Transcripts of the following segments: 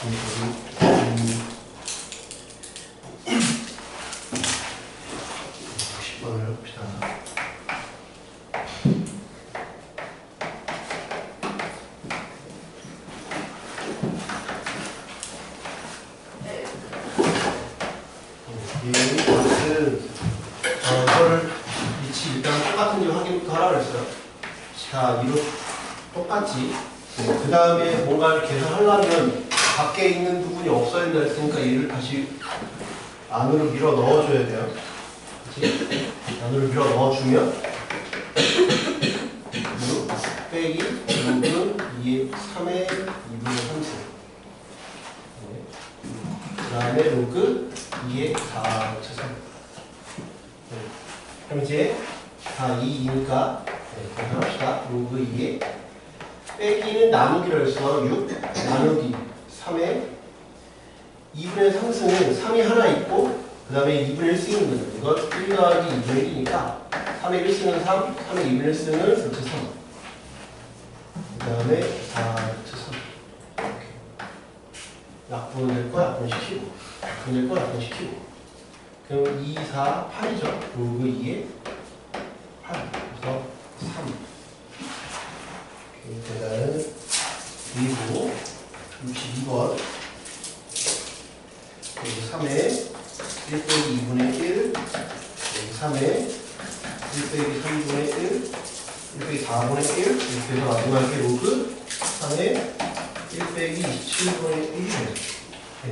10번을 해봅시다. 이거를 위치 일단 똑같은지 확인부터 하라고 했어요. 자, 이로 똑같지. 그 다음에 뭔가를 계산하려면 밖에 있는 부분이 없어야 된다 했으니까 얘를 다시 안으로 밀어 넣어줘야 돼요. 그치? 안으로 밀어 넣어주면 빼기 로그 2의 3의 2분의 3승. 그 다음에 로그 2의 4 3. 그럼 이제 다 2니까 계산합시다. 로그 2에 빼기는 나누기로 해서 6 나누기 3에 2분의 3승은 3이 하나 있고 그 다음에 2분의 1승 있는 거죠. 이건 1 더하기 2분의 1이니까 3의 1승은 3, 3의 2분의 1승은 루트 3. 그 다음에 4 루트 3. 이렇게 약분을 낼 거 약분시키고 약분을 낼 거 약분시키고 그럼 2, 4, 8이죠. 로그 2에 8. 그래서 3. 계산은 그리고 62번 여기 3에 1 빼기 2분의 1 여기 3에 1 빼기 3분의 1 1 빼기 4분의 1 이렇게 해서 마지막에 로그 3에 1 빼기 27분의 1이에요. 네.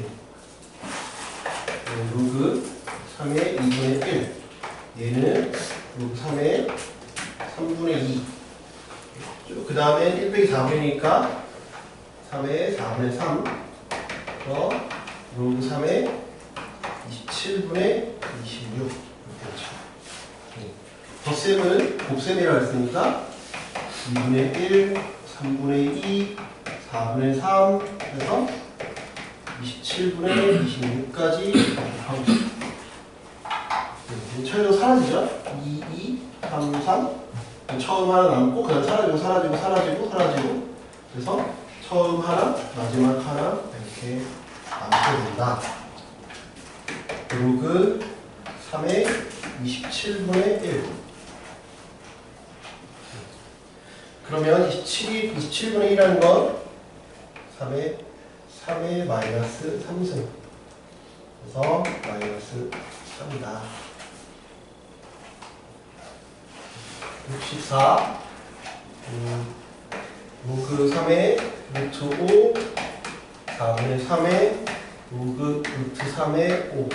로그 3의 2분의 1 얘는 로그 3의 3분의 2 그 다음에 1 빼기 4분이니까 3의 4분의 3 로그 3의 27분의 26 이렇게 덧셈은 곱셈이라고 했으니까 2분의 1 3분의 2 4분의 3 해서 27분의 26까지 하고 있습니다. 처음으로 사라지죠? 2, 2, 3, 3 처음 하나 남고 그다음 사라지고 그래서 처음 하나 마지막 하나 이렇게 남게 된다. 로그 3의 27분의 1 그러면 27분의 1이라는 건 3의 마이너스 3승 그래서 마이너스 3이다. 64 로그 3의 루트 5 4분의 3의 로그 루트 3의 5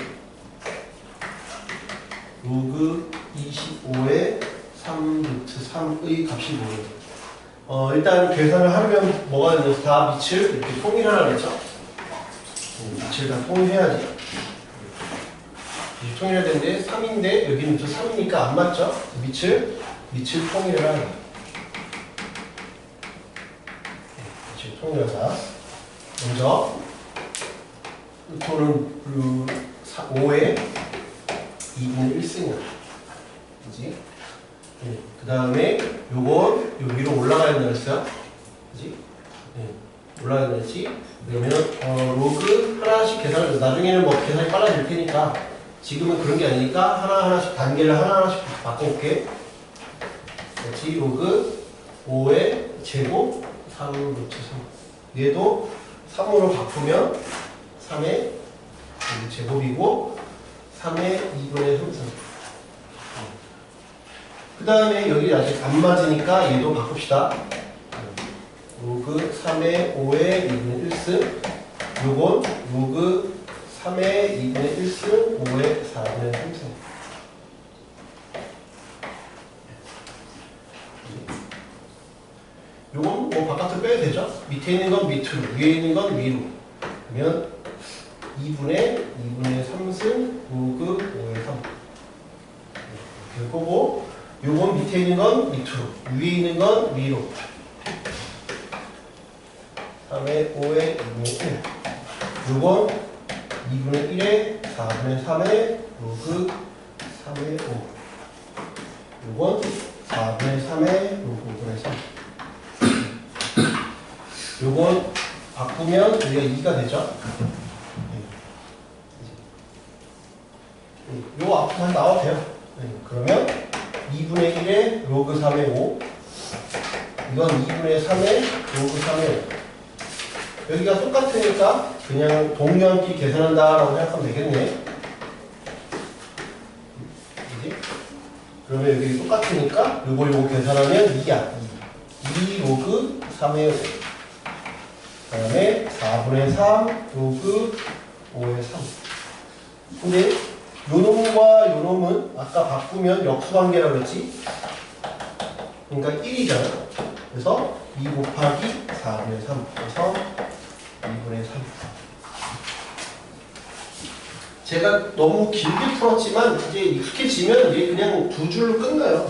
로그 25의 3 루트 3의 값이 뭐예요? 일단 계산을 하려면 뭐가 되죠? 다 밑을 이렇게 통일하라 그랬죠? 밑을 다 통일해야지. 통일해야 되는데 3인데 여기는 또 3이니까 안 맞죠? 밑을 통일을 하는 거예요. 밑을 통일하자. 먼저 루트는 5에 2분의 1승이야. 그지? 네. 그 다음에 요건 요 위로 올라가야 된다 했어요. 그지? 네. 올라가야 된다지. 그러면 로그 하나씩 계산을 나중에는 뭐 계산이 빨라질 테니까 지금은 그런 게 아니니까 하나하나씩 단계를 하나하나씩 바꿔볼게. 그렇지? 로그 5의 제곱 3 루트 3 얘도 3으로 바꾸면 3의 제곱이고 3의 2분의 3승 그 다음에 여기 아직 안 맞으니까 얘도 바꿉시다. 로그 3의 5의 2분의 1승 요건 로그 3의 2분의 1승 5의 4분의 3승 요건 뭐 바깥으로 빼도 되죠? 밑에 있는 건 밑으로 위에 있는 건 위로 그러면 2분의 3승 로그 5의 3 이렇게 보고 요건 밑에 있는 건 밑으로 위에 있는 건 위로 3의 5의 2분의 1 요건 2분의 1에 4분의 3의 로그 3의 5 요건 4분의 3의 로그 5분의 3 요건 바꾸면 여기가 2가 되죠. 요 앞으로 다시 나와도 돼요. 그러면 2분의 1에 로그 3의 5 이건 2분의 3의 로그 3의 5 여기가 똑같으니까 그냥 동류한끼리 계산한다라고 생각하면 되겠네. 그치? 그러면 여기 똑같으니까 요거 계산하면 2야. 2 로그 3의 5 그 다음에 4분의 3 로그 5의 3 근데 요놈과 요놈은 아까 바꾸면 역수관계라고 그랬지? 그러니까 1이잖아. 그래서 2 곱하기 4분의 3 그래서 2분의 3 제가 너무 길게 풀었지만 이제 익숙해지면 이게 그냥 두 줄로 끝나요.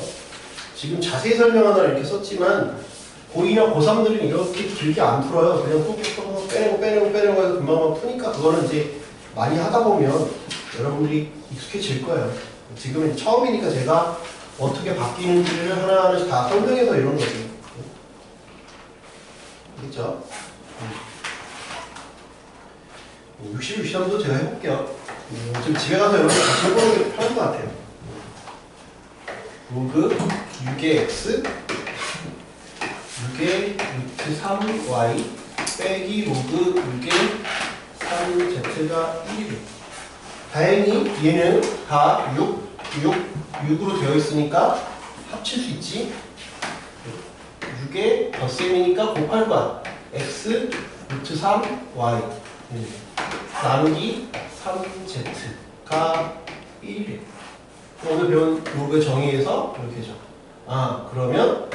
지금 자세히 설명하다 이렇게 썼지만 고2나 고3들은 이렇게 길게 안 풀어요. 그냥 꾹꾹 빼내고 해서 금방 푸니까 그거는 이제 많이 하다 보면 여러분들이 익숙해질 거예요. 지금은 처음이니까 제가 어떻게 바뀌는지를 하나하나씩 다 설명해서 이런 거지. 알겠죠? 66시험도 제가 해볼게요. 지금 집에 가서 여러분 같이 해보는 게 편할 것 같아요. 로그 6의 x 6의 루트 3y 빼기 로그 6의 3z가 1이래요. 다행히 얘는 다 6으로 되어 있으니까 합칠 수 있지. 6의 덧셈이니까 곱할 거야. x 루트 3y 나누기 3z가 1이래. 오늘 배운 로그 정의에서 이렇게 죠. 그러면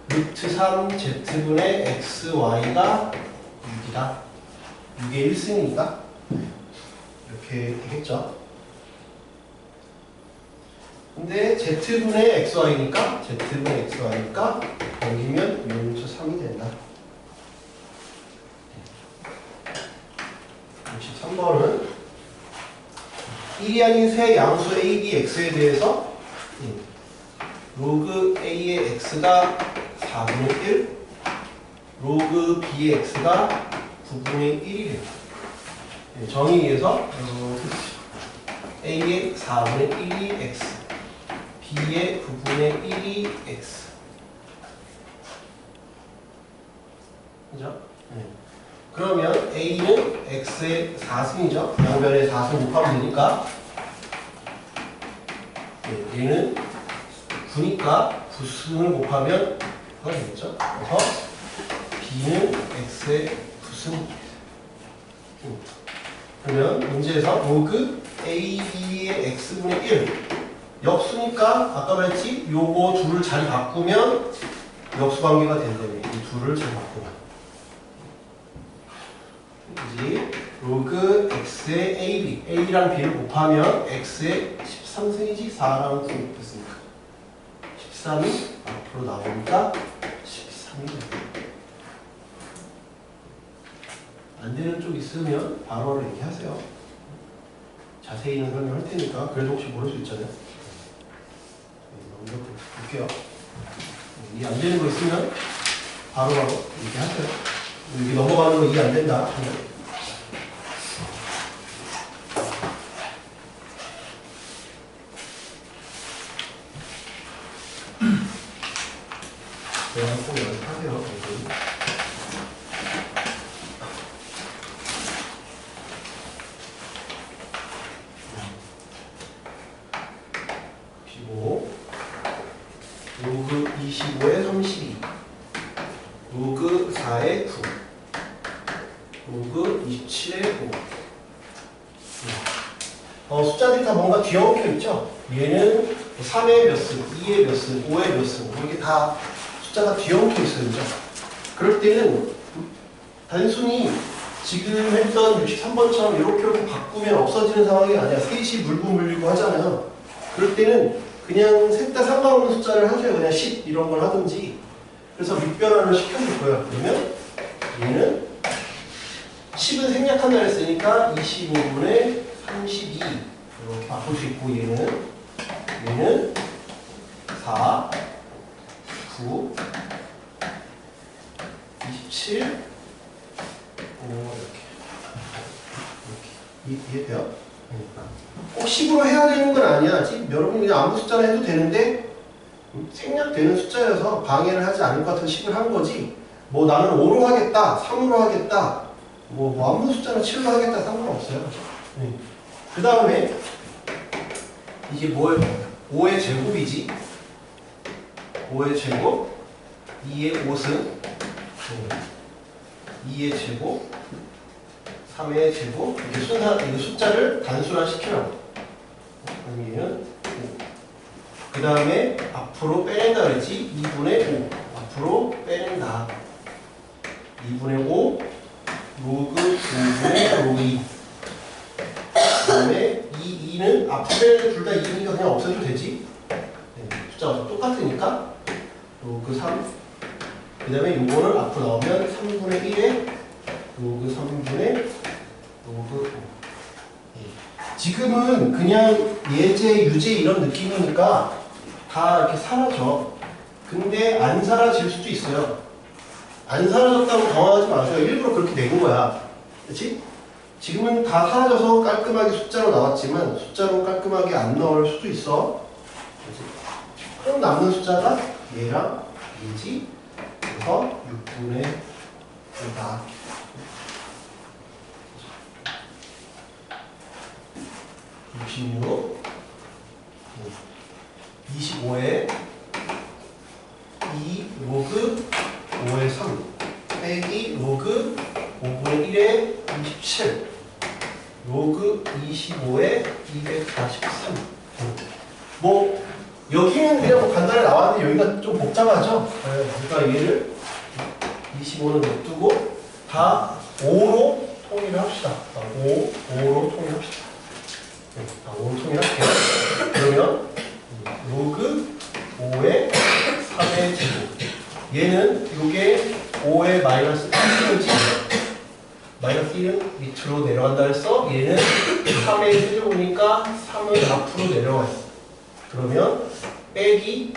루트 3z분의 xy가 6이다. 6의 1승이니까 이렇게 되겠죠. 근데 z분의 xy니까 넘기면 루트 3이 된다. 63번은 1이 아닌 새 양수 a, b, x에 대해서 로그 a의 x가 4분의 1 로그 b의 x가 9분의 1이래요. 정의에서 a의 4분의 1이 x b의 9분의 1이 x 그죠? 그러면 a는 x의 4승이죠. 양변에 4승 곱하면 되니까 얘는 9니까 9승을 곱하면 그거 되겠죠. 그래서 b는 x의 9승. 그러면 문제에서 로그 a, b의 x분의 1 역수니까 아까 말했지? 요거 둘을 자리 바꾸면 역수관계가 된다며. 이 둘을 자리 바꾸면 그지? 로그 x의 ab a랑 b를 곱하면 x의 13승이지 4랑 9 됐으니까 13이 앞으로 나오니까 13이 됩니다. 안 되는 쪽 있으면 바로 얘기하세요. 자세히는 설명할 테니까. 그래도 혹시 모를 수 있잖아요. 볼게요. 이해 안 되는 거 있으면 바로 얘기하세요. 여기 넘어가는 거 이해 안 된다. 내가 꼭 연습하세요. 로그 25에 32 로그 4에 9 로그 27에 5 숫자들이 다 뭔가 뒤엉켜 있죠? 얘는 3의 몇 승, 2의 몇 승, 5의 몇 승 이렇게 다 숫자가 뒤엉켜 있어요. 그죠? 그럴 때는 단순히 지금 했던 63번처럼 이렇게 바꾸면 없어지는 상황이 아니야. 셋이 물고 물리고 하잖아요. 그럴 때는 그냥 셋 다 상관없는 숫자를 하세요. 그냥 10 이런 걸 하든지. 그래서 밑변환을 시켜줄 거예요. 그러면 얘는 10은 생략한다 했으니까 25분의 32 이렇게 바꿀 수 있고 얘는 4, 9, 27, 이렇게. 이해돼요? 꼭 10으로 해야 되는 건 아니야. 여러분 그냥 아무 숫자나 해도 되는데 생략되는 숫자여서 방해를 하지 않을 것 같아서 10을 한 거지. 뭐 나는 5로 하겠다, 3으로 하겠다, 뭐 아무 숫자나 7로 하겠다 상관없어요. 그 다음에 이제 뭐예요? 5의 제곱이지. 5의 제곱, 2의 5승, 2의 제곱, 3의 제곱, 이렇게 이 숫자를 단순화 시키라고. 얘는 5. 그 다음에 앞으로 빼낸다 그랬지? 2분의 5. 앞으로 빼낸다. 2분의 5, 로그 5분의 로그 2. 그 다음에 2는 앞에 둘 다 2니까 그냥 없애도 되지? 숫자가 똑같으니까 로그 3. 그 다음에 요거는 앞으로 나오면 3분의 1에 로그 3분의 로그 5. 지금은 그냥 예제, 유제 이런 느낌이니까 다 이렇게 사라져. 근데 안 사라질 수도 있어요. 안 사라졌다고 당황하지 마세요. 일부러 그렇게 낸 거야. 그렇지? 지금은 다 사라져서 깔끔하게 숫자로 나왔지만 숫자로 깔끔하게 안 나올 수도 있어. 그렇지? 그럼 남는 숫자가 얘랑 얘지. 그래서 6분의 5다. 66, 25에 2 로그 5의 3 빼기 로그 5분의 1에 27 로그 25에 243. 뭐 여기는 그냥 뭐 간단히 나왔는데 여기가 좀 복잡하죠? 그러니까 얘를 25는 냅두고 다 5로 통일을 합시다. 5로 통일합시다. 5로 통일할게요. 그러면 로그 5의 3의 제곱. 얘는 요게 5의 마이너스 1이지. 마이너스 1은 밑으로 내려간다 했어. 얘는 3의 세제곱이니까 3은 앞으로 내려가요. 그러면 빼기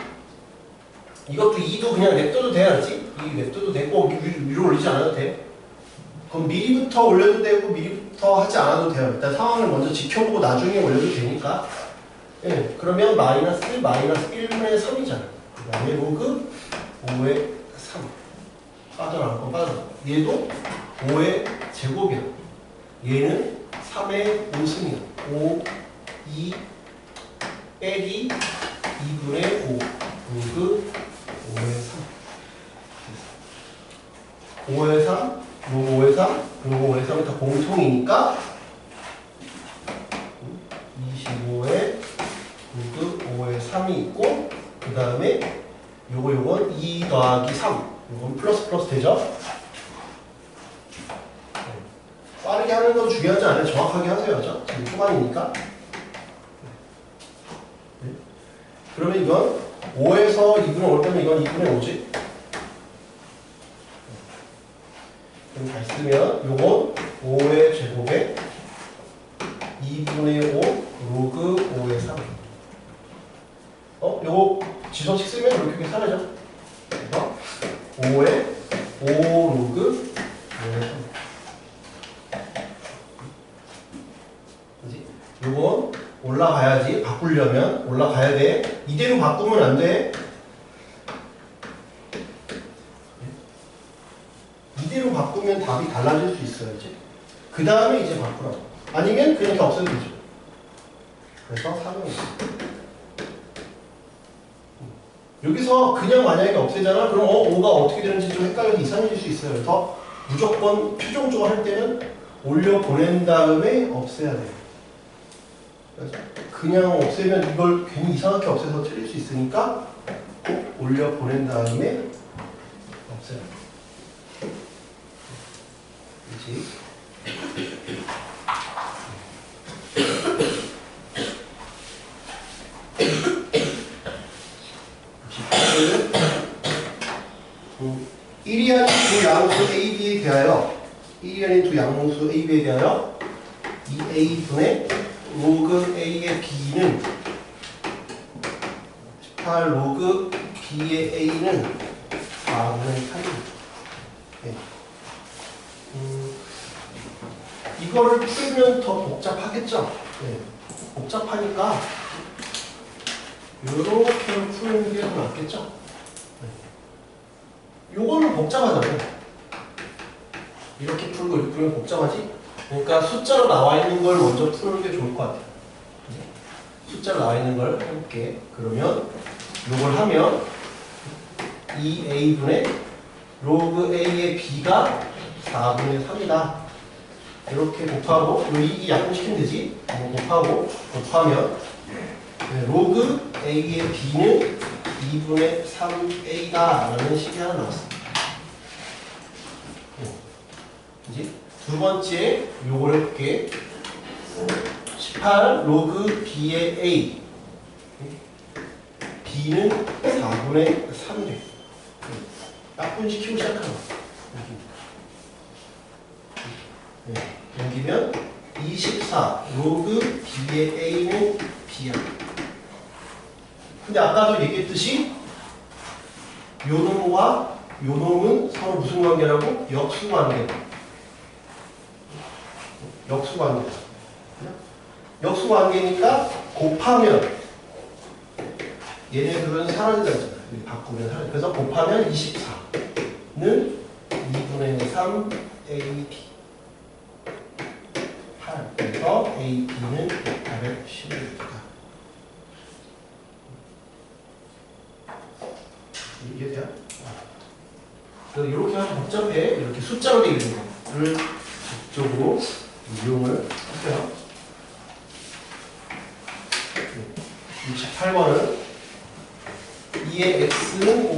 이것도 2도 그냥 냅둬도 돼, 알지? 이 냅둬도 되고 위로 올리지 않아도 돼. 그럼 미리부터 올려도 되고 미리부터 하지 않아도 돼요. 일단 상황을 먼저 지켜보고 나중에 올려도 되니까. 예, 그러면 마이너스 1분의 3이잖아. 그 다음에 로그 5의 3 빠져나갈 건 빠져나갈 거. 얘도 5의 제곱이야. 얘는 3의 5승이야. 5, 2 빼기 2분의 5 로그 5의 3 5의 3 로그 5의 3 로그 5의 3이 다 공통이니까 25에 로그 5의 3이 있고 그 다음에 요건 2 더하기 3 요건 플러스 되죠? 빠르게 하는 건 중요하지 않아요. 정확하게 하세요. 지금 초반이니까. 그러면 이건 5에서 2분의 5를 빼면 이건 2분의 5지? 그럼 잘 쓰면 요건 5의 제곱에 2분의 5 로그 5의 3. 요거 지정식 쓰면 이렇게 사라져. 그래서 5의 5 로그 5의 3. 그지? 요건 올라가야지. 바꾸려면 올라가야 돼. 이대로 바꾸면 안 돼. 이대로 바꾸면 답이 달라질 수 있어요. 그 다음에 이제 바꾸라고. 아니면 그냥 이렇게 없애도 되죠. 그래서 3은 여기서 그냥 만약에 없애잖아. 그럼 5가 어떻게 되는지 좀 헷갈려서 이상해질 수 있어요. 그래서 무조건 최종적으로 할 때는 올려 보낸 다음에 없애야 돼요. 그래서 그냥 없애면 이걸 괜히 이상하게 없애서 틀릴 수 있으니까 꼭 올려 보낸 다음에 없애야 돼요. 그렇지? 일이 아닌 두 양수 AB에 대하여 1이 아닌 두 양수 AB에 대하여 이 A분의 로그 A의 B는 18 로그 B의 A는 4분의 3입니다. 네. 이거를 풀면 더 복잡하겠죠? 네. 복잡하니까 이렇게 푸는 게 더 낫겠죠? 네. 요거는 복잡하잖아요. 이렇게 풀고 이렇게 풀면 복잡하지? 그러니까 숫자로 나와 있는 걸 먼저 푸는 게 좋을 것 같아요. 숫자로 나와 있는 걸 해볼게. 그러면 요걸 하면 2a분의 로그 a의 b가 4분의 3이다. 이렇게 곱하고 이 약분시키면 되지. 곱하면 로그 a의 b는 2분의 3a다 라는 식이 하나 나왔어. 이제 두 번째 요걸 해볼게. 18 로그 b의 a b는 4분의 3돼. 약분시키고 시작하는 거야. 여기면 24 로그 b의 a는 b야. 근데 아까도 얘기했듯이 요 놈과 요 놈은 서로 무슨 관계라고? 역수 관계. 역수 관계. 역수 관계니까 곱하면 얘네들은 사라진다 했잖아. 바꾸면 사라져. 그래서 곱하면 24는 2분의 3 ab. 그래서 AB는 811이다. 이해돼요? 이렇게 하면 복잡해. 이렇게 숫자로 되어 있는 거를 적극적으로 이용을 할게요. 68번은 2의 x는 5,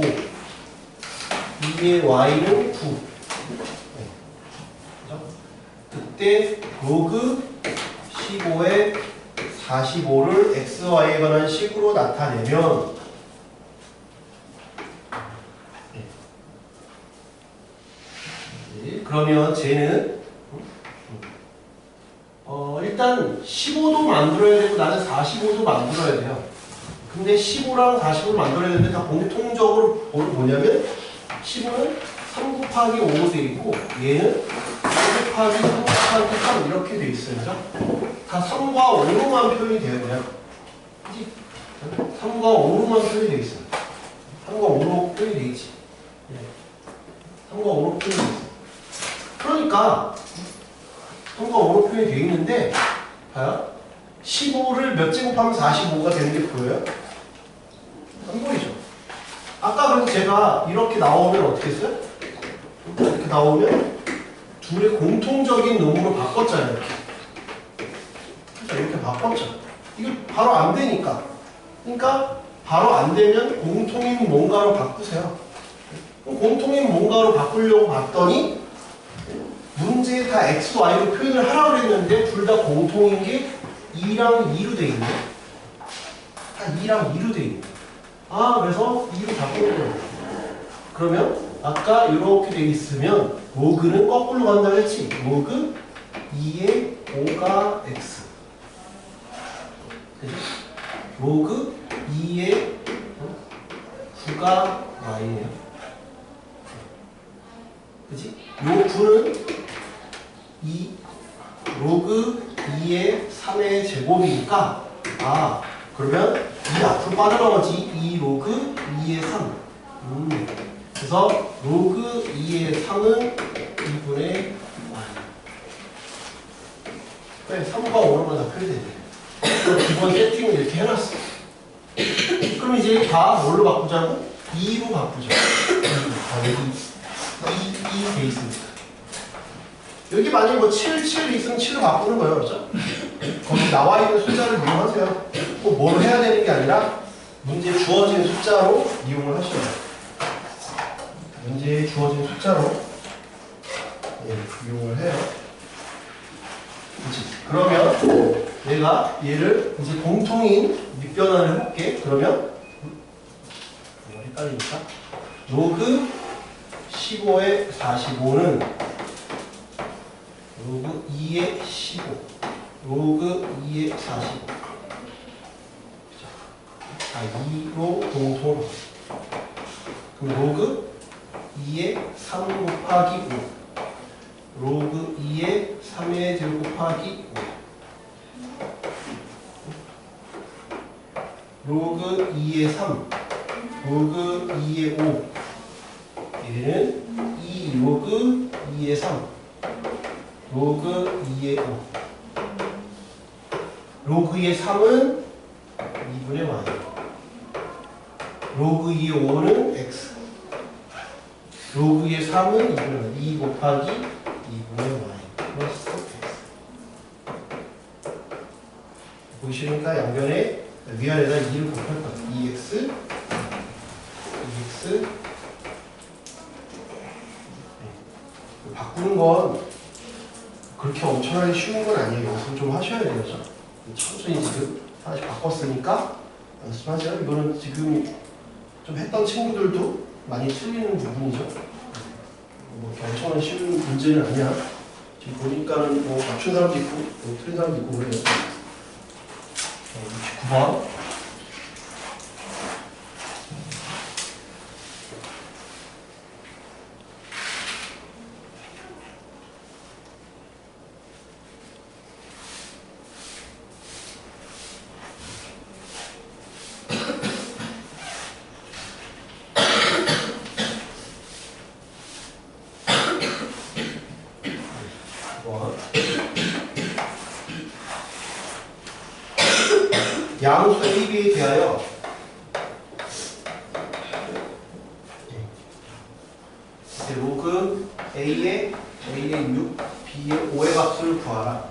2의 y는 9. 그때 로그 15의 45를 xy에 관한 식으로 나타내면 그러면 쟤는 일단 15도 만들어야 되고 나는 45도 만들어야 돼요. 근데 15랑 45를 만들어야 되는데 다 공통적으로 뭐냐면 15는 3 곱하기 5로 되어 있고 얘는 3 곱하기 3 곱하기 3 이렇게 되어 있어요. 그죠? 다 3과 5로만 표현이 돼야 돼요. 그치? 3과 5로만 표현이 되어 있어요. 3과 5로 표현이 되어 있지. 3과 5로 표현이 되어 있어요. 그러니까 3과 5로 표현이 되어 있는데 봐요. 15를 몇 제곱하면 45가 되는 게 보여요? 한 보이죠? 아까 그래서 제가 이렇게 나오면 어떻게 했어요? 이렇게 나오면 둘의 공통적인 놈으로 바꿨잖아요. 이렇게. 그렇죠? 이렇게 바꿨죠. 이거 바로 안 되니까. 그러니까 바로 안 되면 공통인 뭔가로 바꾸세요. 공통인 뭔가로 바꾸려고 봤더니 문제에 다 x, y로 표현을 하라고 그랬는데 둘 다 공통인 게 2랑 2로 돼 있네. 다 2랑 2로 돼 있네. 아, 그래서 2로 바꾸는 거예요. 그러면 아까 이렇게 돼 있으면 로그는 거꾸로 간다고 했지. 로그 2의 5가 x. 그죠? 로그 2의 9가 y네요. 그지? 요 9는 로그 2의 3의 제곱이니까 그러면 2 앞으로 빠져나가지. 2 로그 2의 3. 그래서 로그 2의 3은 2분의 y. 그래, 3과 5로만 다 표현되네. 기본 세팅을 이렇게 해놨어. 그럼 이제 다 뭘로 바꾸자고? 2로 바꾸자. 여기 2 돼 있습니다. 여기 만약에 뭐 7, 7 있으면 7로 바꾸는 거예요. 그렇죠? 거기 나와 있는 숫자를 이용하세요. 꼭 뭘 해야 되는 게 아니라 문제에 주어진 숫자로 이용을 하셔야 돼요. 문제에 주어진 숫자로 이용을 해요. 그치? 그러면 내가 얘를 이제 공통인 밑변환을 해볼게. 그러면 헷갈리니까 로그 15의 45는 로그 2의 15 로그 2의 45 자, 2로 공통. 그럼 로그 2의 3 곱하기 로그 2의 3의 제곱 곱하기 5 로그 2의 3 로그 2의 5 얘는 2 로그 2의 3 로그 2의 5 로그 2의 3은 2분의 y 로그 2의 5는 x 로그 2의 3은 2분의 2 곱하기 2분의 y 플러스 x 보이시니까 양변에 위아래다 2를 곱할 거예요. 2x 바꾸는 건 그렇게 엄청나게 쉬운 건 아니에요. 연습 좀 하셔야 돼요. 천천히 지금 다시 바꿨으니까 연습하세요. 이거는 지금 좀 했던 친구들도 많이 틀리는 부분이죠. 뭐 이렇게 엄청나게 쉬운 문제는 아니야. 지금 보니까는 뭐 맞춘 사람도 있고 뭐 틀린 사람도 있고 그래요. 9번 양수 AB에 대하여 로그 A의 6, B의 5의 값을 구하라.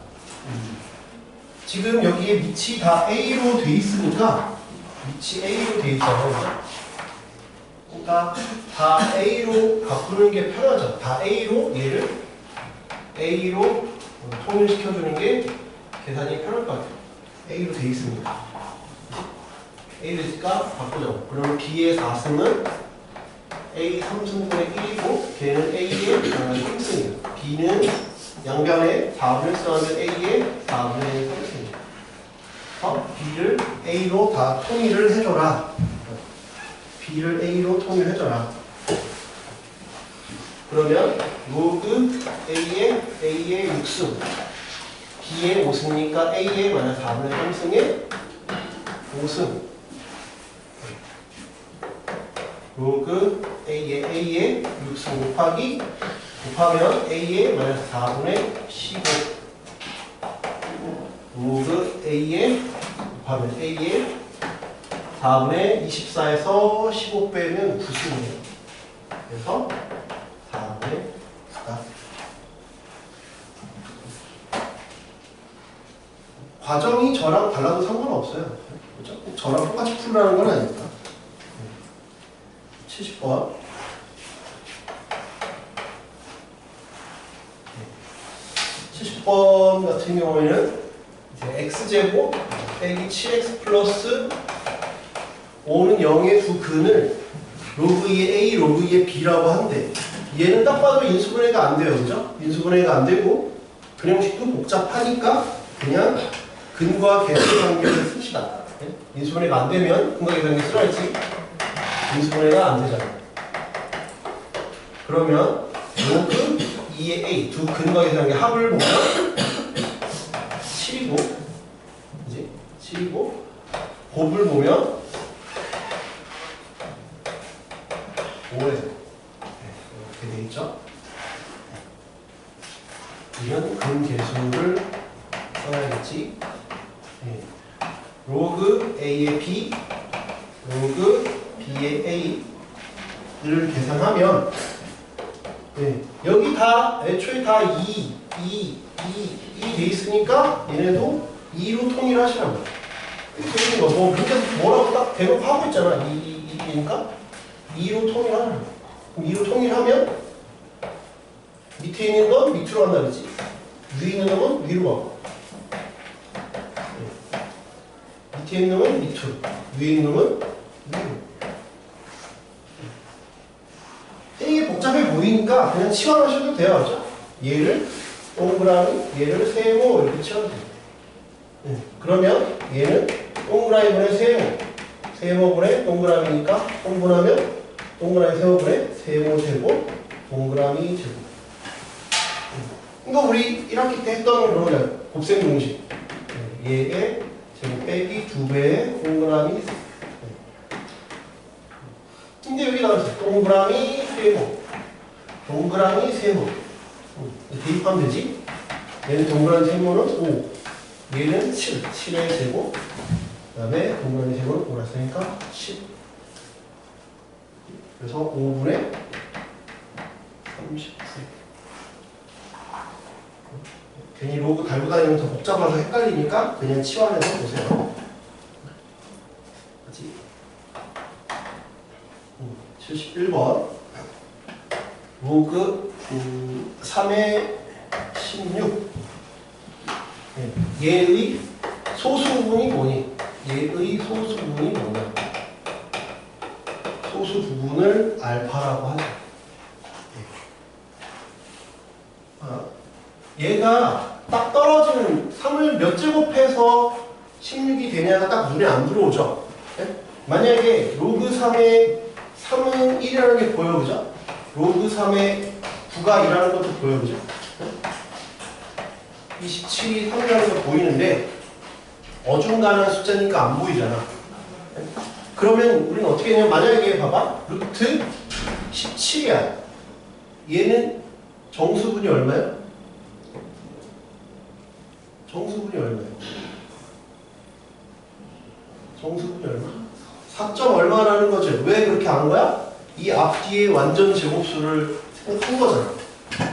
지금 여기에 밑이 다 A로 돼 있으니까 밑이 A로 돼 있잖아요. 그러니까 다 A로 바꾸는 게 편하죠. 다 A로 얘를 A로 통일시켜주는 게 계산이 편할 것 같아요. A로 돼 있으니까. A 되니까 바꾸죠. 그러면 B의 4승은 A 3승분의 1이고 걔는 A의 3승이에요. B는 양변에 4분의 써하면 A의 4분의 3승이에요. B를 A로 다 통일을 해줘라. B를 A로 통일해줘라. 그러면 로그 A의 6승 B의 5승이니까 A의 만약 4분의 3승의 5승 로그 A의 6승 곱하면 A의 마이너스 4분의 15 로그 A의 곱하면 A의 4분의 24에서 15 빼면 90이에요. 그래서 4분의 4. 과정이 저랑 달라도 상관없어요. 그렇죠? 저랑 똑같이 풀으라는 건 아니니까. 70번. 같은 경우에는 이제 x제곱 빼기 7x 플러스 5는 0의 두 근을 로그 2의 a, 로그 2의 b라고 한대. 얘는 딱 봐도 인수분해가 안 돼요. 그죠? 인수분해가 안 되고 근형식도 복잡하니까 그냥 근과 계수의 관계를 씁시다. 인수분해가 안 되면 근과 계수의 관계 쓰라했지. 인수분해가 안 되잖아. 그러면 로그 2의 a 두 근과 계수의 관계 합을 보면 7이고 이제 7이고 곱을 보면 5예요. 이렇게 돼 있죠. 이런 근계수를 써야겠지. 로그 a의 b, 로그 b의 a를 계산하면 여기 다 애초에 다 2 돼 있으니까 얘네도 2로 통일하시라고. 뭐 그렇게 뭐라고 딱 대놓고 있잖아. 2니까 2로 통일하라고. 그럼 2로 통일하면 밑에 있는 건 밑으로 간다 그랬지. 위에 있는 놈은 위로 가고. 밑에 있는 놈은 밑으로, 위에 있는 놈은 위로. 되게 복잡해 보이니까 그냥 치환하셔도 돼요. 그렇죠? 얘를 동그라미, 얘를 세모 이렇게 치워도 돼요. 그러면 얘는 동그라미분의 세모, 세모분의 동그라미니까 통분하면 동그라미 세모분의 세모 제곱, 동그라미 제곱. 이거 우리 1학기 때 했던 거냐 곱셈 공식. 얘의 제곱 빼기 2배의 동그라미 세. 근데 여기 나왔어. 동그라미 세모. 동그라미 세모. 대입하면 되지? 얘는 동그라미 세모는 5. 얘는 7. 7의 제곱. 그 다음에 동그라미 세모는 5라 쓰니까 10. 그래서 5분의 39. 괜히 로그 달고 다니면 더 복잡해서 헷갈리니까 그냥 치환해서 보세요. 그렇지? 71번 로그 3의 16. 얘의 소수분이 뭐니? 얘의 소수분이 뭐냐? 소수 부분을 알파라고 하죠. 얘가 딱 떨어지는 3을 몇 제곱해서 16이 되냐가 딱 눈에 안 들어오죠. 만약에 로그 3의 3은 1이라는 게 보여, 그죠? 로그 3의 9가 2라는 것도 보여, 그죠? 27이 3이라는 거 보이는데 어중간한 숫자니까 안 보이잖아. 그러면 우리는 어떻게 했냐면 만약에 봐봐. 루트 17이야. 얘는 정수분이 얼마야? 정수분이 얼마야? 정수분이 얼마? 4점 얼마라는 거지. 왜 그렇게 한 거야? 이 앞뒤의 완전 제곱수를 생각한 거잖아.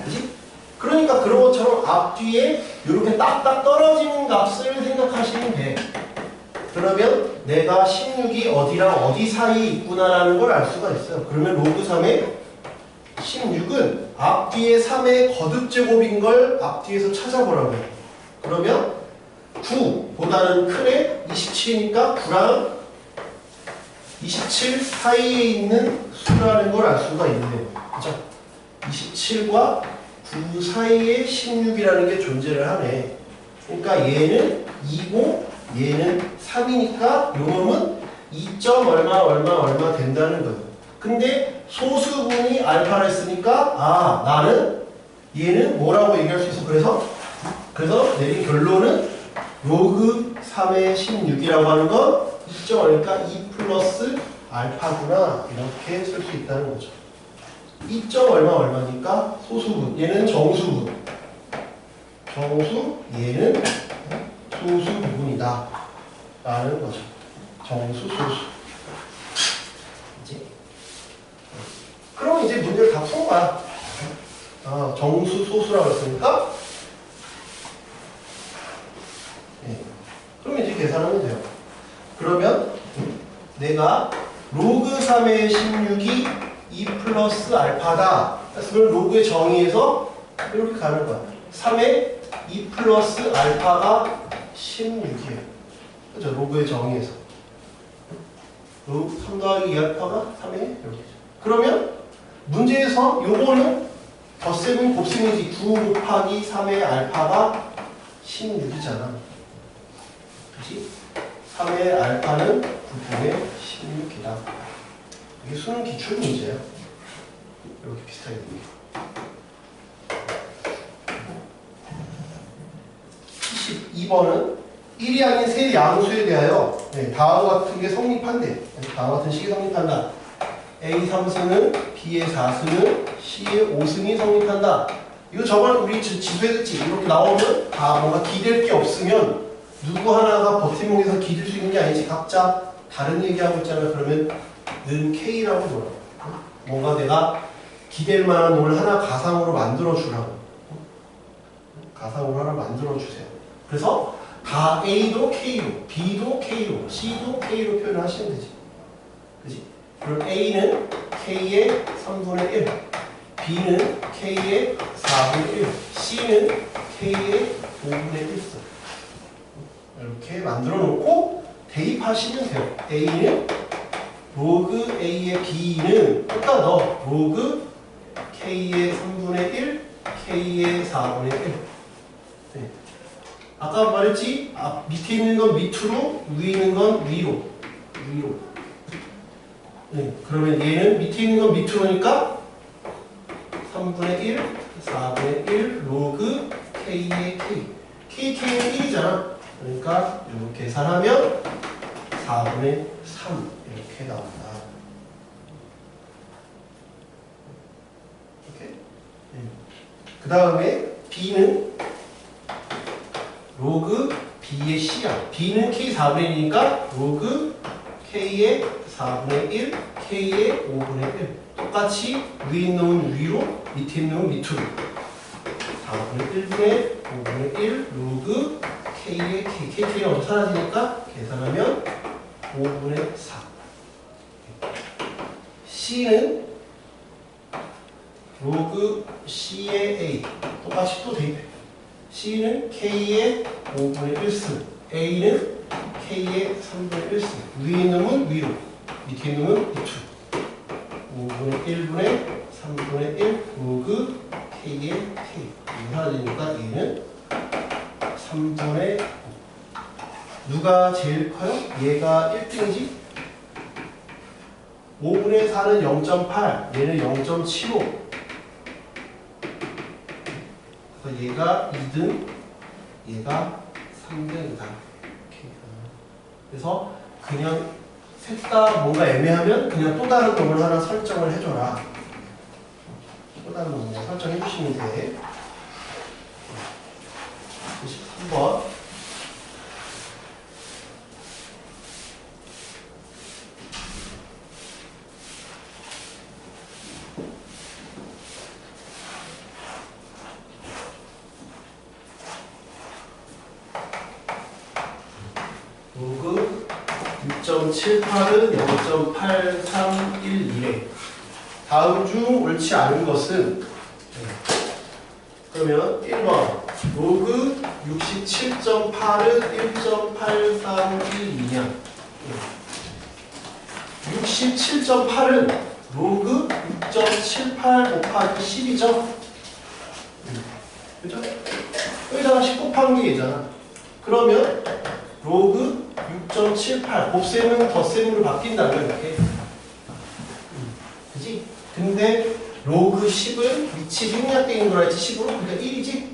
그치? 그러니까 그런 것처럼 앞뒤에 이렇게 딱딱 떨어지는 값을 생각하시면 돼. 그러면 내가 16이 어디랑 어디 사이에 있구나라는 걸 알 수가 있어요. 그러면 로그 3의 16은 앞뒤의 3의 거듭제곱인 걸 앞뒤에서 찾아보라고 해요. 그러면 9보다는 크네 27이니까 9랑 27 사이에 있는 수라는 걸 알 수가 있네요. 그죠? 27과 9 사이에 16이라는 게 존재를 하네. 그러니까 얘는 2고 얘는 3이니까 요 놈은 2점 얼마 된다는 거예요. 근데 소수분이 알파를 했으니까 아 나는 얘는 뭐라고 얘기할 수 있어. 그래서 내린 결론은 로그 3의 16이라고 하는 건 2점 그러니까 2 플러스 알파구나 이렇게 쓸 수 있다는 거죠. 2점 얼마니까 소수분 얘는 정수분 정수 얘는 소수 부분이다 라는 거죠. 정수 소수. 이제 그럼 이제 문제를 다 푼 거야. 정수 소수라고 했으니까 그럼 이제 계산하면 돼요. 그러면 내가 로그 3의 16이 2 플러스 알파다. 그래서 로그의 정의에서 이렇게 가는 거야. 3의 2 플러스 알파가 16이에요. 그죠? 로그의 정의에서. 3 더하기 2 알파가 3에 이렇게. 그러면 문제에서 요거는 덧셈은 곱셈이지. 9 곱하기 3의 알파가 16이잖아. 그치? 3의 알파는 9분의 16이다. 이게 수능 기출 문제야. 이렇게 비슷하게 됩니다. 72번은 1이 아닌 세 양수에 대하여 다음과 같은 게 성립한대. 다음과 같은 식이 성립한다. A 3승은 B의 4승은 C의 5승이 성립한다. 이거 저번에 우리 지수했지. 이렇게 나오면 다 뭔가 기댈 게 없으면 누구 하나가 버팀목에서 기댈 수 있는 게 아니지. 각자 다른 얘기하고 있잖아. 그러면 는 K라고 놀아. 뭔가 내가 기댈 만한 놈을 하나 가상으로 만들어 주라고. 가상으로 하나 만들어 주세요. 그래서 다 A도 K로, B도 K로, C도 K로 표현을 하시면 되지. 그지? 그럼 A는 K의 3분의 1, B는 K의 4분의 1, C는 K의 5분의 1. 이렇게 만들어 놓고 대입하시면 돼요. A는 로그 A의 B는 여기다 넣어. 로그 K의 3분의 1, K의 4분의 1. 네. 아까 말했지? 밑에 있는 건 밑으로, 위에 있는 건 위로. 네. 그러면 얘는 밑에 있는 건 밑으로니까 3분의 1, 4분의 1 로그 K의 K. K는 1이잖아. 그러니까 이렇게 계산하면 4분의 3 이렇게 나온다. 이렇게. 그 다음에 B는 로그 B의 C야. B는 K 4분의 1이니까 로그 K의 4분의 1, K의 5분의 1. 똑같이 위에 있는 놈은 위로, 밑에 있는 놈은 밑으로. 4분의 1분의 5분의 1 로그 K의 K. K가 먼저 사라지니까 계산하면 5분의 4. C는 로그 C의 A. 똑같이 또 대입해. C는 K의 5분의 1승. A는 K의 3분의 1승. 위에 있는 놈은 위로, 밑에 있는 놈은 밑으로. 5분의 1분의 3분의 1 로그 K의 K. 이거 사라지니까 얘는 3분의 5. 누가 제일 커요? 얘가 1등이지? 5분의 4는 0.8, 얘는 0.75. 그래서 얘가 2등, 얘가 3등이다. 그래서 그냥 셋 다 뭔가 애매하면 그냥 또 다른 놈을 하나 설정을 해줘라. 또 다른 놈을 설정해 주시면 돼. 23번. 로그 6.78은 0.8311에 다음 중 옳지 않은 것은 그러면 1번 로그 67.8은 1.8312냐 67.8은 로그 6.78 곱하기 10이죠? 그죠? 여기다가 10 곱한 게 얘잖아. 그러면 로그 6.78 곱셈은 덧셈으로 바뀐다는 거야. 이렇게. 그지? 근데 로그 10은 위치 생략되어 있는 거라 했지 10으로? 그러니까 1이지?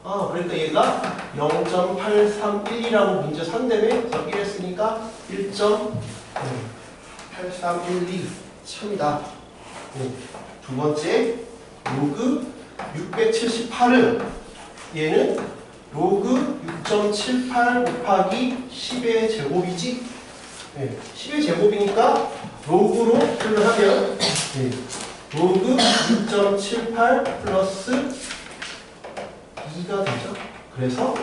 그러니까 얘가 0.831이라고 문제 산다며? 그래서 1 했으니까 1.8312 참이다. 두 번째 로그 678은 얘는 로그 6.78 곱하기 10의 제곱이지? 10의 제곱이니까 로그로 표현하면 로그 6.78 플러스 2가 되죠? 그래서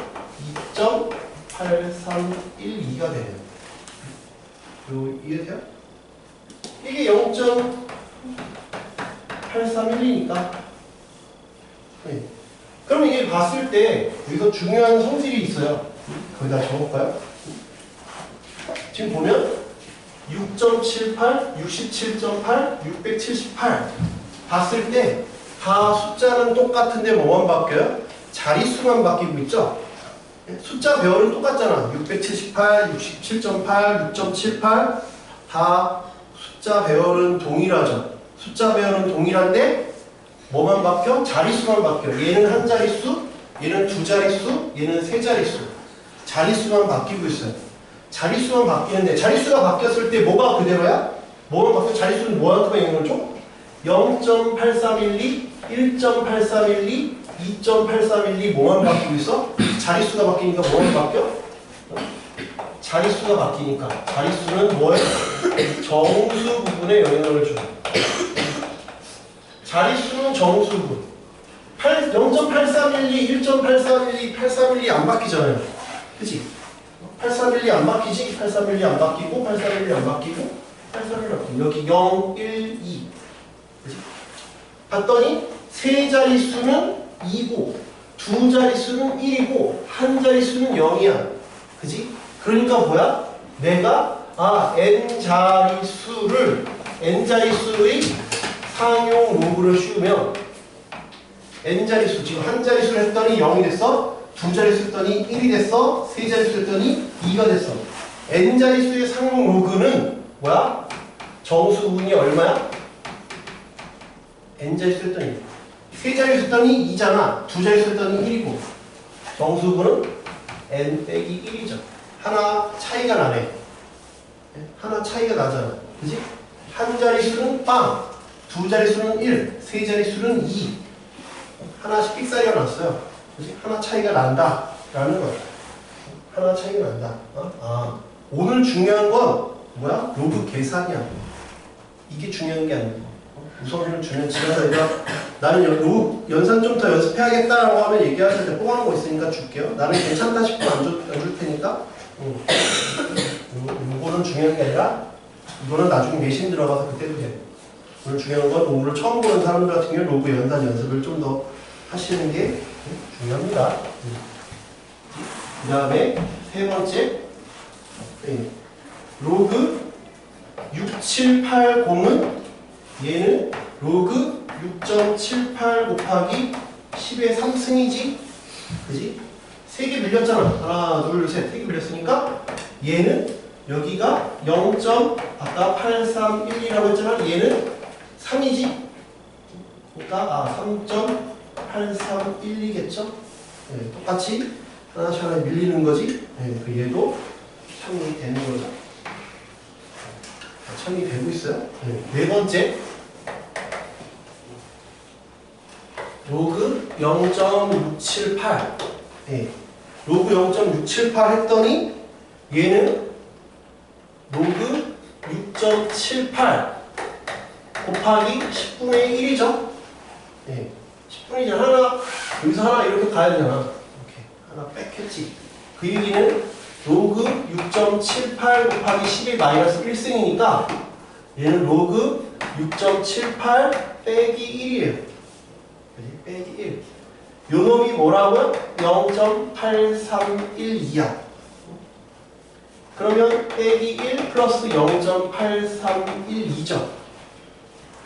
2.8312가 되네요. 이해돼요? 이게 0.831이니까 그럼 이게 봤을 때 여기서 중요한 성질이 있어요. 거기다 적어볼까요? 지금 보면 6.78, 67.8, 678 봤을 때 다 숫자는 똑같은데 뭐만 바뀌어요? 자릿수만 바뀌고 있죠? 숫자 배열은 똑같잖아. 678, 67.8, 6.78 다 숫자 배열은 동일하죠. 숫자 배열은 동일한데 뭐만 바뀌어? 자릿수만 바뀌어. 얘는 한 자릿수, 얘는 두 자릿수, 얘는 세 자릿수. 자릿수만 바뀌고 있어요. 자릿수만 바뀌는데 자릿수가 바뀌었을 때 뭐가 그대로야? 뭐만 바뀌어? 자릿수는 뭐한테만 있는 거죠? 0.8312, 1.8312, 2.8312 뭐만 바뀌고 있어? 자릿수가 바뀌니까 뭐만 바뀌어? 자릿수가 바뀌니까 자릿수는 뭐예요? 정수 부분에 영향을 줘. 자릿수는 정수분. 0.8312, 1.8312, 8312 안 바뀌잖아요. 그치? 8312 안 바뀌지? 8312 안 바뀌고, 8312 안 바뀌고, 8312 안 바뀌고. 여기 0, 1, 2. 그치? 봤더니, 세 자릿수는 2고, 두 자릿수는 1이고, 한 자릿수는 0이야. 그치? 그러니까 뭐야? 내가, n자릿수의 상용 로그를 씌우면 n자릿수, 지금 한 자릿수를 했더니 0이 됐어, 두 자릿수 했더니 1이 됐어, 세 자릿수 했더니 2가 됐어. n자릿수의 상용 로그는 뭐야? 정수분이 얼마야? n자리 썼더니 세 자리 썼더니 2잖아. 두 자리 썼더니 1이고 정수분은 n 빼기 1이죠. 하나 차이가 나네. 하나 차이가 나잖아. 그지? 한 자리 수는 빵, 두 자리 수는 1, 세 자리 수는 2. 하나씩 삑사리가 났어요. 그지? 하나 차이가 난다. 라는 거야. 하나 차이가 난다. 오늘 중요한 건 뭐야? 로그 계산이야. 이게 중요한 게 아니고. 우선은 중요한 지나서 얘가 나는 로그 연산 좀 더 연습해야겠다라고 하면 얘기하실 때 뽑아놓은 거 있으니까 줄게요. 나는 괜찮다 싶으면 안 줄 테니까. 요거는 중요한 게 아니라 이거는 나중에 내신 들어가서 그때도 돼. 오늘 중요한 건 오늘 처음 보는 사람들 같은 경우에 로그 연산 연습을 좀 더 하시는 게 중요합니다. 그 다음에 세 번째 로그 6780은 얘는 로그 6.78 곱하기 10의 3승이지? 그지? 3개 밀렸잖아. 하나, 둘, 셋. 3개 밀렸으니까 얘는 여기가 0. 아까 8312라고 했지만 얘는 3이지? 그러니까 3.8312겠죠? 네, 똑같이 하나씩 하나 밀리는 거지? 네, 그 얘도 참이 되는 거죠. 참이 되고 있어요. 네 번째 로그 0.678 로그 0.678 했더니 얘는 로그 6.78 곱하기 10분의 1이죠. 10분의 1 하나 여기서 하나 이렇게 가야 되잖아. 이렇게 하나 뺐겠지. 그 얘기는 로그 6.78 곱하기 10의 마이너스 1승이니까 얘는 로그 6.78 빼기 1이에요. 빼기 1. 요 놈이 뭐라고요? 0.8312야. 그러면 빼기 1 플러스 0.8312죠.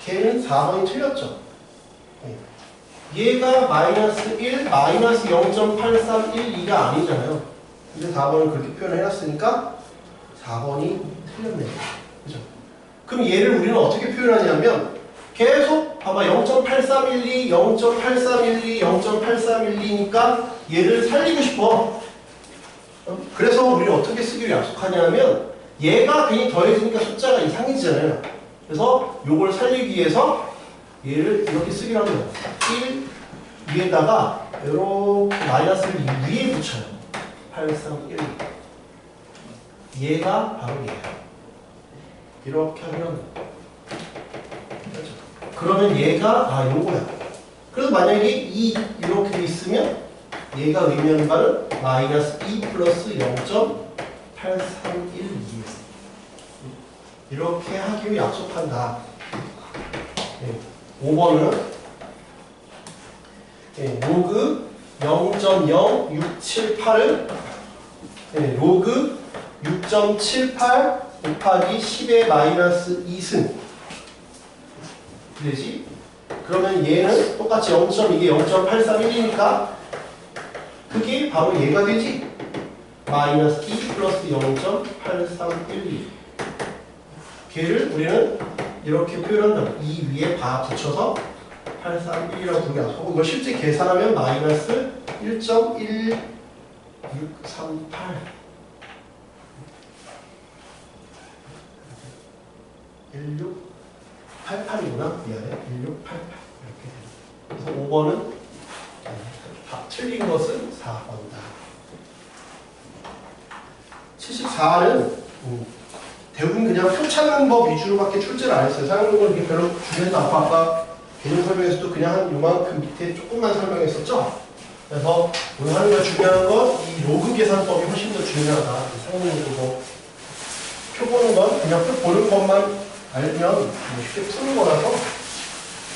걔는 4번이 틀렸죠. 얘가 마이너스 1, 마이너스 0.8312가 아니잖아요. 근데 4번을 그렇게 표현해놨으니까 4번이 틀렸네요. 그죠? 그럼 얘를 우리는 어떻게 표현하냐면 계속 봐봐 0.8312, 0.8312, 0.8312니까 얘를 살리고 싶어. 그래서 우리는 어떻게 쓰기로 약속하냐면 얘가 괜히 더해지니까 숫자가 이상해지잖아요. 그래서 요걸 살리기 위해서 얘를 이렇게 쓰기로 합니다. 1 위에다가 이렇게 마이너스를 위에 붙여요. 8312. 얘가 바로 얘예요. 이렇게 하면 그렇죠? 그러면 얘가 요거야. 그래서 만약에 이렇게 돼 있으면 얘가 의미하는 바는 마이너스 2 플러스 0.8312 이렇게 하기로 약속한다. 5번은 로그 0.0678을 로그 6.78 곱하기 10의 마이너스 2승 되지? 그러면 얘는 똑같이 0. 이게 0.831이니까 그게 바로 얘가 되지? 마이너스 2 플러스 0.8312 걔를 우리는 이렇게 표현한다. 이 위에 바 붙여서 831이라고 부르게 하고 이거 실제 계산하면 마이너스 1.1638 1688이구나. 미안해. 1688 이렇게 됩니다. 그래서 5번은 틀린 것은 4번이다. 74는 대부분 그냥 표 찾는 법 위주로밖에 출제를 안 했어요. 사용법은 이렇게 별로 중요하지 않고 아까 개념 설명에서도 그냥 한 요만큼 밑에 조금만 설명했었죠. 그래서 오늘 하는 게 중요한 건 이 로그 계산법이 훨씬 더 중요하다. 사용법이고 표 보는 건 그냥 표 보는 것만 알면 쉽게 푸는 거라서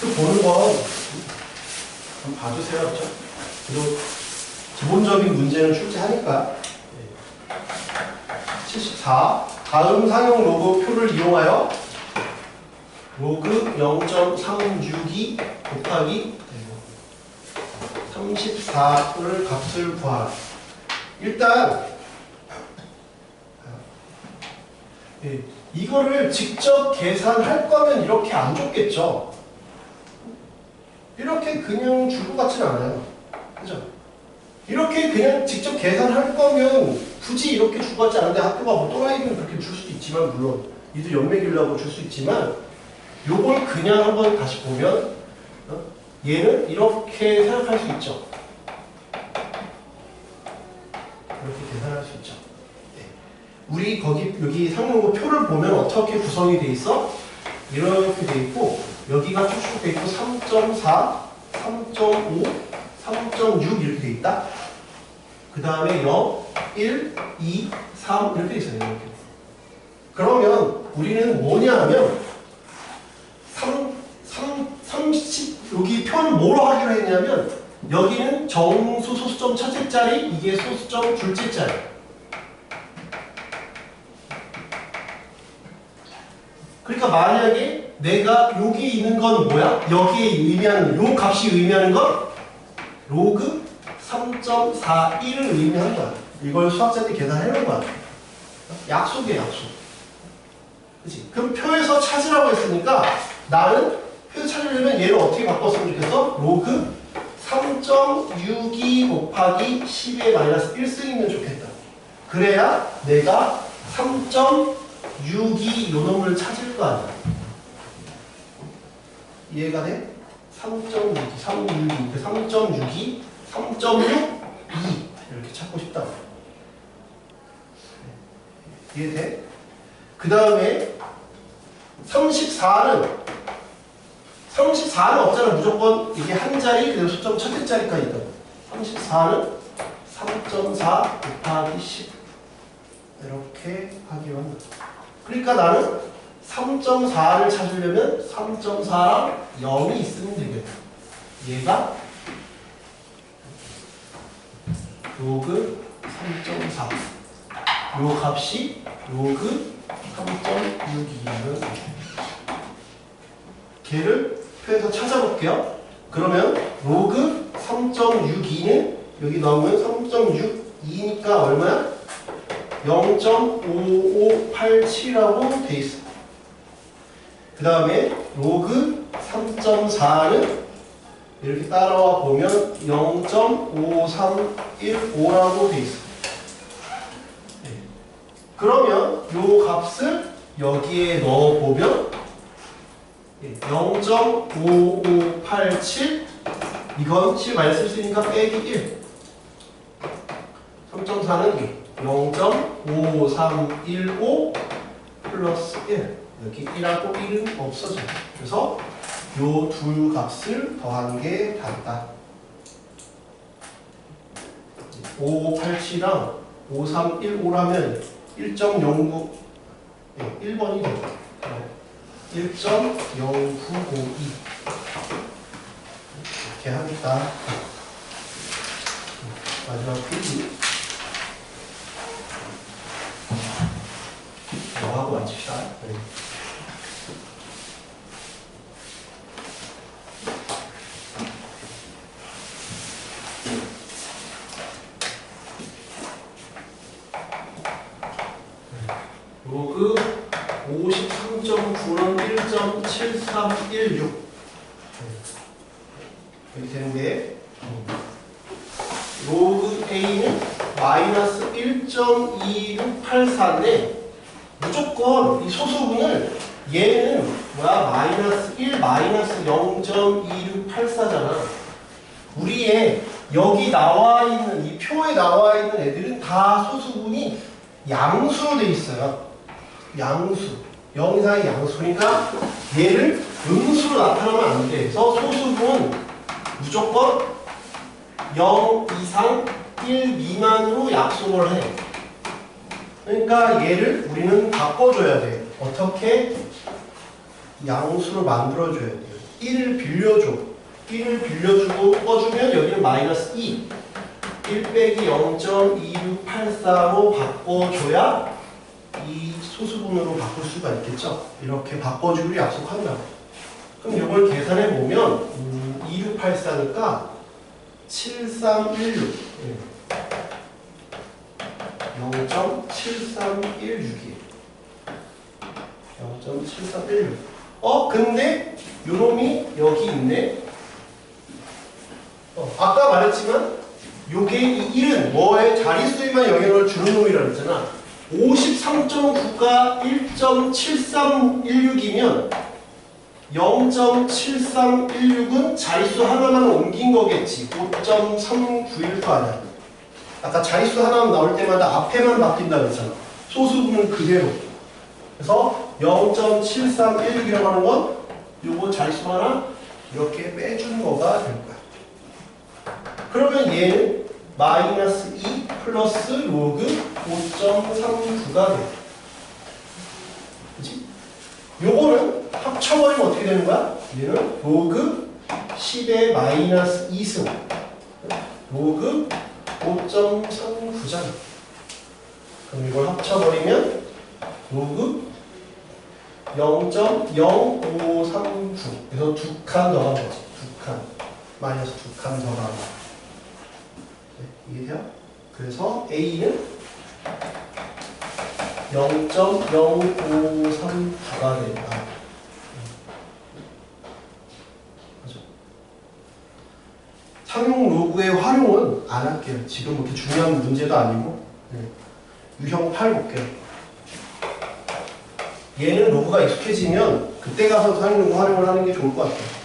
표 보는 건 한번 봐주세요. 그렇죠? 그리고 기본적인 문제는 출제하니까 74 다음 상용 로그 표를 이용하여 로그 0.362 곱하기 34를 값을 구하라. 일단 이거를 직접 계산할 거면 이렇게 안 줬겠죠. 이렇게 그냥 줄 것 같지는 않아요. 그죠? 이렇게 그냥 직접 계산할 거면 굳이 이렇게 줄 것 같지 않은데 학교가 뭐 또라이는 그렇게 줄 수도 있지만 물론 이들 연맥이려고 줄 수 있지만 요걸 그냥 한번 다시 보면 얘는 이렇게 생각할 수 있죠. 이렇게 계산할 수 있죠. 네. 우리 여기 상용고 표를 보면 어떻게 구성이 돼 있어? 이렇게 돼 있고 여기가 쭉쭉 돼 있고 3.4, 3.5, 3.6 이렇게 돼 있다. 그 다음에 0, 1, 2, 3 이렇게 돼 있어요. 이렇게. 그러면 우리는 뭐냐 하면 30 여기 표는 뭐로 하기로 했냐면 여기는 정수 소수점 첫째 자리, 이게 소수점 둘째 자리. 그러니까 만약에 내가 여기 있는 건 뭐야? 여기에 의미하는 요 값이 의미하는 건 로그 3.41을 의미하는 거야. 이걸 수학자들이 계산해 놓은 거야. 약속이야, 약속. 그치? 그럼 표에서 찾으라고 했으니까 나는 표에서 찾으려면 얘를 어떻게 바꿨으면 좋겠어? 로그 3.62 곱하기 10의 마이너스 1승이면 좋겠다. 그래야 내가 3.62 요 놈을 찾을 거 아니야. 이해가 돼? 3.62, 3.62, 3.62 이렇게 찾고 싶다. 이해돼? 그 다음에 34는 없잖아. 무조건 이게 한 자리 그리고 수점 첫째 자리까지 있다. 34는 3.4 곱하기 10 이렇게 하기로 합니다. 그러니까 나는 3.4를 찾으려면 3.4랑 0이 있으면 되겠다. 얘가 로그 3.4 요 값이 로그 3.62면 걔를 표에서 찾아볼게요. 그러면 로그 3.62는 여기 넣으면 3.62니까 얼마야? 0.5587이라고 돼 있어. 그 다음에 로그 3.4는 이렇게 따라와 보면 0.5315라고 돼 있어. 그러면 요 값을 여기에 넣어 보면 0.5587 이건 10 쓰니까 빼기 1 3.4는 1 0.5315 플러스 1 여기 1하고 1은 없어져. 그래서 요 둘 값을 더한 게 닿다. 5587이랑 5315라면 1.09 1번이 됩니다. 1.0902 이렇게 하겠다. 마지막 페이지 이거 하고 마칩시다. 네. 로그 53.9는 1.7316 이렇게 되는데 로그 A는 마이너스 1.2684인데 무조건 이 소수분을 얘는 뭐야 마이너스 1 마이너스 0.2684잖아. 우리의 여기 나와 있는 이 표에 나와 있는 애들은 다 소수분이 양수로 돼 있어요. 양수. 0 이상의 양수니까 얘를 음수로 나타나면 안 돼. 그래서 소수분 무조건 0 이상 1 미만으로 약속을 해. 그러니까 얘를 우리는 바꿔줘야 돼. 어떻게? 양수로 만들어줘야 돼. 1을 빌려줘. 1을 빌려주고 꺼주면 여기는 마이너스 2. 1 빼기 0.2684로 바꿔줘야 이 소수분으로 바꿀 수가 있겠죠. 이렇게 바꿔주기로 약속한다. 그럼 이걸 계산해 보면 2684니까 7316 0.7316이에요. 0.7316 근데 요놈이 여기 있네. 아까 말했지만 요게 이 1은 뭐의 자릿수에만 영향을 주는 놈이라고 했잖아. 53.9가 1.7316이면 0.7316은 자릿수 하나만 옮긴 거겠지. 5.391도 아니야. 아까 자릿수 하나만 나올 때마다 앞에만 바뀐다고 했잖아. 소수분은 그대로. 그래서 0.7316이라고 하는 건 요거 자릿수 하나 이렇게 빼준 거가 될 거야. 그러면 얘는 마이너스 2 플러스 로그 5.39가 돼. 그치? 요거는 합쳐버리면 어떻게 되는 거야? 얘는 로그 10의 마이너스 2승 로그 5.39잖아. 그럼 이걸 합쳐버리면 로그 0.0539 그래서 두 칸 더한 거지. 두 칸 마이너스 두 칸 더한 거. 네, 이해돼요? 그래서 A는 0.0539가 된다. 그죠? 상용 로그의 활용은 안 할게요. 지금 그렇게 중요한 문제도 아니고. 네. 유형 8 볼게요. 얘는 로그가 익숙해지면 그때 가서 상용 로그 활용을 하는 게 좋을 것 같아요.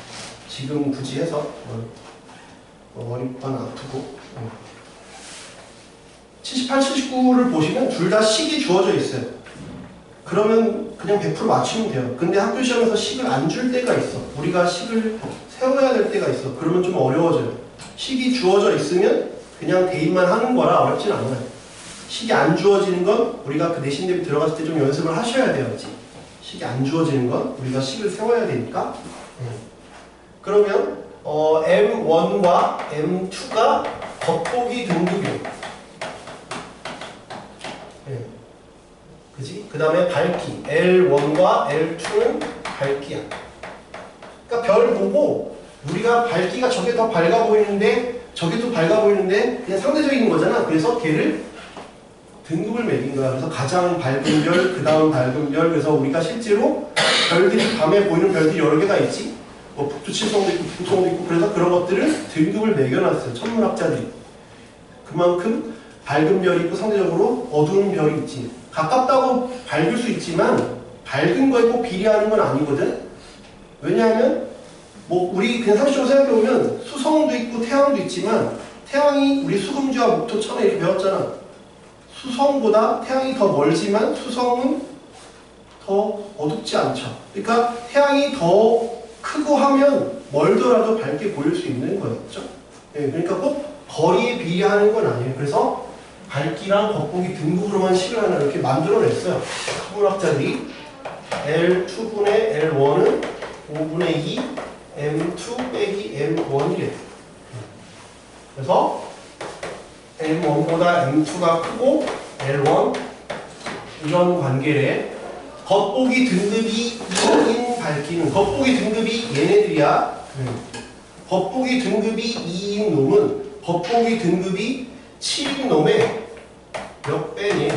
지금 굳이 해서 머리판 아프고 78, 79를 보시면 둘 다 식이 주어져 있어요. 그러면 그냥 100% 맞추면 돼요. 근데 학교 시험에서 식을 안 줄 때가 있어. 우리가 식을 세워야 될 때가 있어. 그러면 좀 어려워져요. 식이 주어져 있으면 그냥 대입만 하는 거라 어렵진 않아요. 식이 안 주어지는 건 우리가 그 내신 대비 들어갔을 때 좀 연습을 하셔야 돼요. 식이 안 주어지는 건 우리가 식을 세워야 되니까. 그러면 M1과 M2가 겉보기 등급이에요. 그지? 그 다음에 밝기 L1과 L2는 밝기야. 그러니까 별 보고 우리가 밝기가 저게 더 밝아 보이는데 저게 더 밝아 보이는데 그냥 상대적인 거잖아. 그래서 걔를 등급을 매긴 거야. 그래서 가장 밝은 별, 그 다음 밝은 별. 그래서 우리가 실제로 별들이 밤에 보이는 별들이 여러 개가 있지. 뭐 북두칠성도 있고 북두성도 있고 그래서 그런 것들을 등급을 매겨놨어요. 천문학자들이. 그만큼 밝은 별이 있고 상대적으로 어두운 별이 있지. 가깝다고 밝을 수 있지만 밝은 거에 꼭 비례하는 건 아니거든. 왜냐하면 뭐 우리 그냥 상식적으로 생각해보면 수성도 있고 태양도 있지만 태양이 우리 수금주와 목토 처음에 이렇게 배웠잖아. 수성보다 태양이 더 멀지만 수성은 더 어둡지 않죠. 그러니까 태양이 더 크고 하면 멀더라도 밝게 보일 수 있는 거였죠. 네, 그러니까 꼭 거리에 비례하는 건 아니에요. 그래서 밝기랑 겉보기 등급으로만 식을 하나 이렇게 만들어냈어요. 천문학자들이 L2분의 L1은 5분의 2 M2 빼기 M1이래. 그래서 M1보다 M2가 크고 L1 이런 관계래. 겉보기 등급이 2인 밝기는 겉보기 등급이 얘네들이야. 겉보기 등급이 2인 놈은 겉보기 등급이 7인 놈의 몇 배니?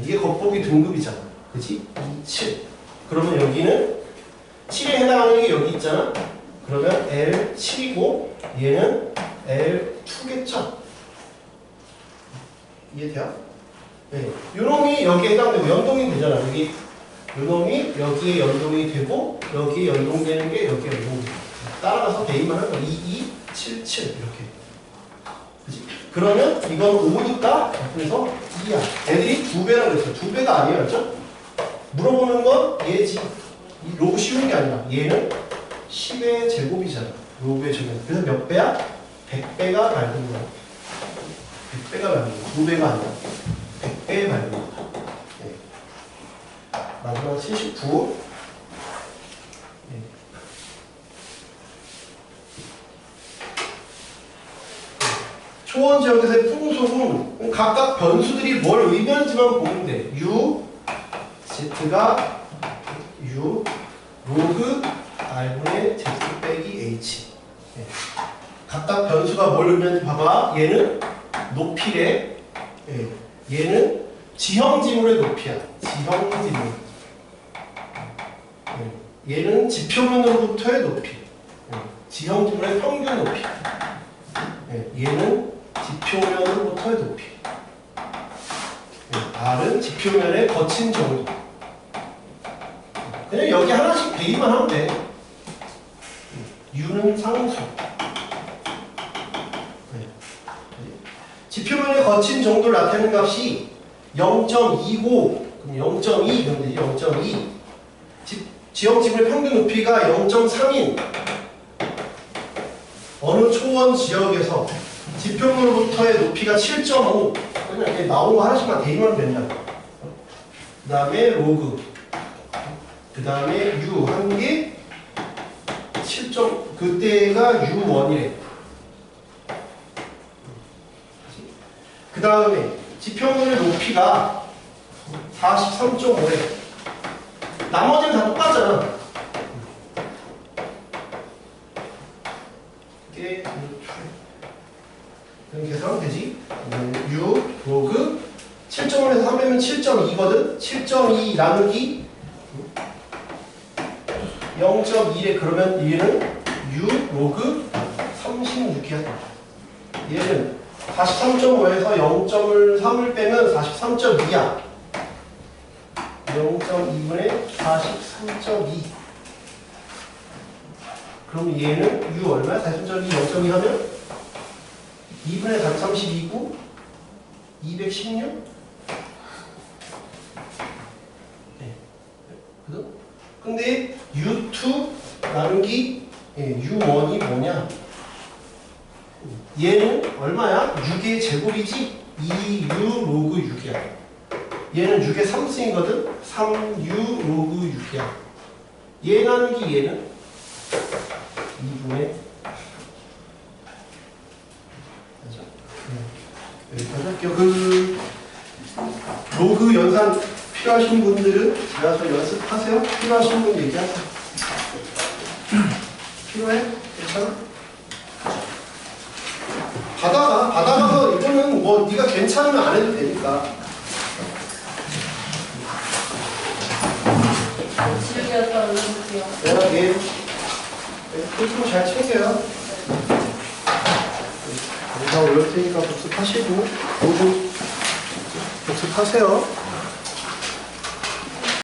이게 겉보기 등급이잖아. 그치? 2, 7. 그러면 여기는 7에 해당하는 게 여기 있잖아. 그러면 L7이고 얘는 L2겠죠? 이해돼요? 네. 요놈이 여기에 해당되고 연동이 되잖아. 여기 요놈이 여기에 연동이 되고 여기에 연동되는 게 여기에 연동이 돼. 따라가서 대입만 하는 거야. 2, 2, 7, 7 이렇게. 그치? 그러면 이건 5니까 그래서 2야. 애들이 2배라고 그랬어. 2배가 아니었죠? 물어보는 건 얘지. 로그 쉬운 게 아니라 얘는 10의 제곱이잖아. 로그의 제곱. 그래서 몇 배야? 100배가 밝은 거야. 100배가 밝은 거야. 2배가 아니라 100배의 밝은 거야. 네. 마지막 79. 네. 초원 지역에서의 풍속은 각각 변수들이 뭘 의미하는지만 보면 돼. U, Z가 U, 로그 R분의 Z 빼기 H. 네. 각각 변수가 뭘 의미하는지 봐봐. 얘는 높이래. 네. 얘는 지형지물의 높이야. 지형지물. 네. 얘는 지표면으로부터의 높이. 네. 지형지물의 평균 높이. 네, 얘는 지표면으로부터의 높이. 네, R은 지표면의 거친 정도. 그냥 여기 하나씩 대입만 하면 돼. U는 상수. 네. 지표면의 거친 정도를 나타내는 값이 0.25. 그럼 0.2 그럼 되지. 0.2. 지형지물의 평균 높이가 0.3인 어느 초원 지역에서 지표면으로부터의 높이가 7.5. 그냥 이렇게 나온 거 하나씩만 대입하면 된다. 그 다음에 로그. 그 다음에 U 한 개 7점 그때가 U1이래. 그 다음에 지표면의 높이가 43.5래. 나머지는 다 똑같잖아. 이게 계산하면 되지. U 로그 7.5에서 3 빼면 7.2거든. 7.2 나누기 0.2래. 그러면 얘는 U 로그 36이야. 얘는 43.5에서 0.3을 빼면 43.2야. 0.2분의 43.2. 그럼 얘는 U 얼마야? 43.2 0.2 하면 2분의 132고 216? 네. 근데 U2 나누기 U1이 뭐냐? 얘는 얼마야? 6의 제곱이지? 2U 로그 6이야. 얘는 6의 3승이거든? 3U 로그 6이야. 얘 나누기 얘는 2분의 여기까지 할게요. 그 로그 연산 필요하신 분들은 제가 저 연습하세요. 필요하신 분 얘기하세요. 필요해? 괜찮아? 받아가서 이거는 뭐 네가 괜찮으면 안 해도 되니까. 지우개였다 올려볼게요. 내가 얘 필수 잘 챙겨요. 다 올릴 테니까 복습하시고 모두 복습하세요.